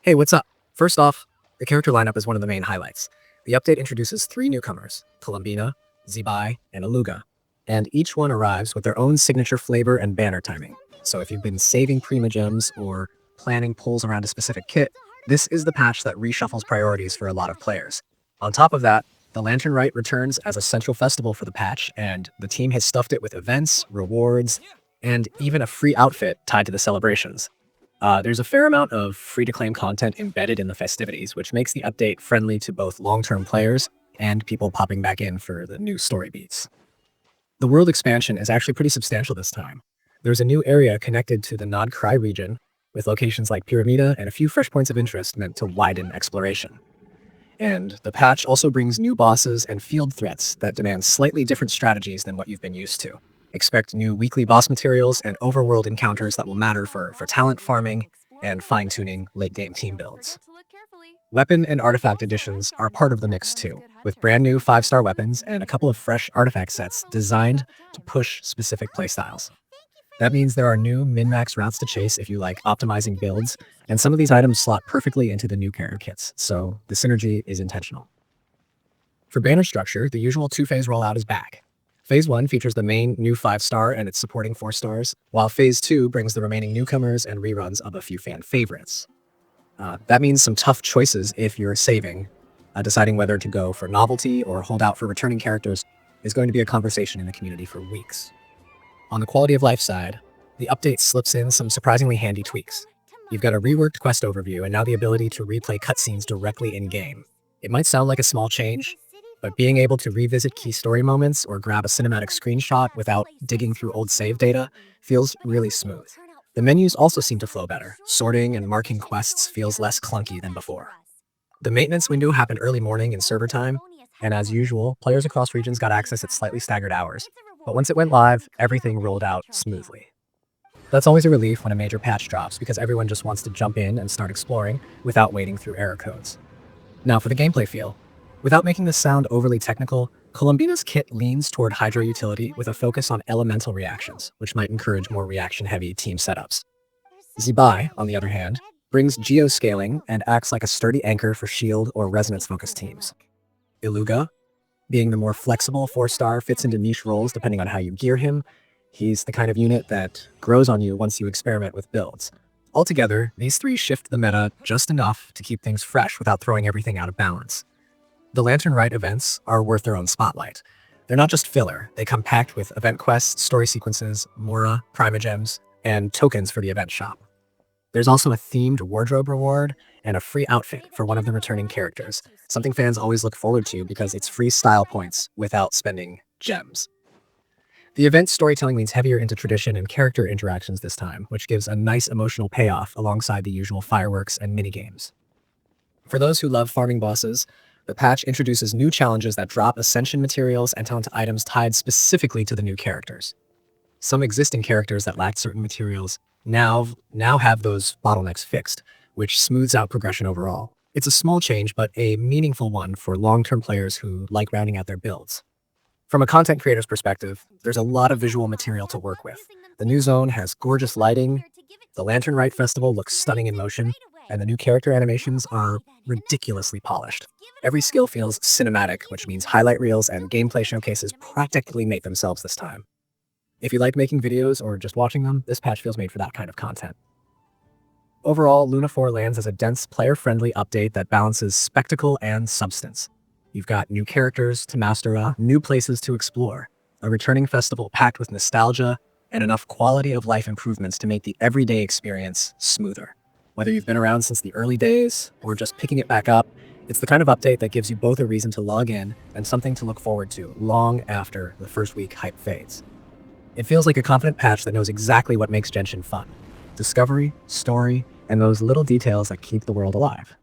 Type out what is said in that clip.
Hey, what's up? First off, the character lineup is one of the main highlights. The update introduces three newcomers, Columbina, Zibai, and Illuga, and each one arrives with their own signature flavor and banner timing. So if you've been saving Prima Gems or planning pulls around a specific kit, this is the patch that reshuffles priorities for a lot of players. On top of that, the Lantern Rite returns as a central festival for the patch, and the team has stuffed it with events, rewards, and even a free outfit tied to the celebrations. There's a fair amount of free-to-claim content embedded in the festivities, which makes the update friendly to both long-term players and people popping back in for the new story beats. The world expansion is actually pretty substantial this time. There's a new area connected to the Nod-Krai region, with locations like Pyramida and a few fresh points of interest meant to widen exploration. And the patch also brings new bosses and field threats that demand slightly different strategies than what you've been used to. Expect new weekly boss materials and overworld encounters that will matter for talent farming and fine-tuning late-game team builds. Weapon and artifact additions are part of the mix too, with brand new 5-star weapons and a couple of fresh artifact sets designed to push specific playstyles. That means there are new min-max routes to chase if you like optimizing builds, and some of these items slot perfectly into the new character kits, so the synergy is intentional. For banner structure, the usual two-phase rollout is back. Phase 1 features the main new 5-star and its supporting 4 stars, while Phase 2 brings the remaining newcomers and reruns of a few fan favorites. That means some tough choices if you're saving. Deciding whether to go for novelty or hold out for returning characters is going to be a conversation in the community for weeks. On the quality of life side, the update slips in some surprisingly handy tweaks. You've got a reworked quest overview and now the ability to replay cutscenes directly in-game. It might sound like a small change, but being able to revisit key story moments or grab a cinematic screenshot without digging through old save data feels really smooth. The menus also seem to flow better. Sorting and marking quests feels less clunky than before. The maintenance window happened early morning in server time, and as usual, players across regions got access at slightly staggered hours. But once it went live, everything rolled out smoothly. That's always a relief when a major patch drops because everyone just wants to jump in and start exploring without waiting through error codes. Now for the gameplay feel. Without making this sound overly technical, Columbina's kit leans toward hydro utility with a focus on elemental reactions, which might encourage more reaction-heavy team setups. Zibai, on the other hand, brings geoscaling and acts like a sturdy anchor for shield or resonance-focused teams. Illuga, being the more flexible 4-star, fits into niche roles depending on how you gear him. He's the kind of unit that grows on you once you experiment with builds. Altogether, these three shift the meta just enough to keep things fresh without throwing everything out of balance. The Lantern Rite events are worth their own spotlight. They're not just filler, they come packed with event quests, story sequences, Mora, Prima Gems, and tokens for the event shop. There's also a themed wardrobe reward and a free outfit for one of the returning characters, something fans always look forward to because it's free style points without spending gems. The event storytelling leans heavier into tradition and character interactions this time, which gives a nice emotional payoff alongside the usual fireworks and minigames. For those who love farming bosses, the patch introduces new challenges that drop ascension materials and talent items tied specifically to the new characters. Some existing characters that lacked certain materials now have those bottlenecks fixed, which smooths out progression overall. It's a small change, but a meaningful one for long-term players who like rounding out their builds. From a content creator's perspective, there's a lot of visual material to work with. The new zone has gorgeous lighting, the Lantern Rite Festival looks stunning in motion, and the new character animations are ridiculously polished. Every skill feels cinematic, which means highlight reels and gameplay showcases practically make themselves this time. If you like making videos or just watching them, this patch feels made for that kind of content. Overall, Luna 4 lands as a dense, player-friendly update that balances spectacle and substance. You've got new characters to master, new places to explore, a returning festival packed with nostalgia, and enough quality of life improvements to make the everyday experience smoother. Whether you've been around since the early days or just picking it back up, it's the kind of update that gives you both a reason to log in and something to look forward to long after the first week hype fades. It feels like a confident patch that knows exactly what makes Genshin fun. Discovery, story, and those little details that keep the world alive.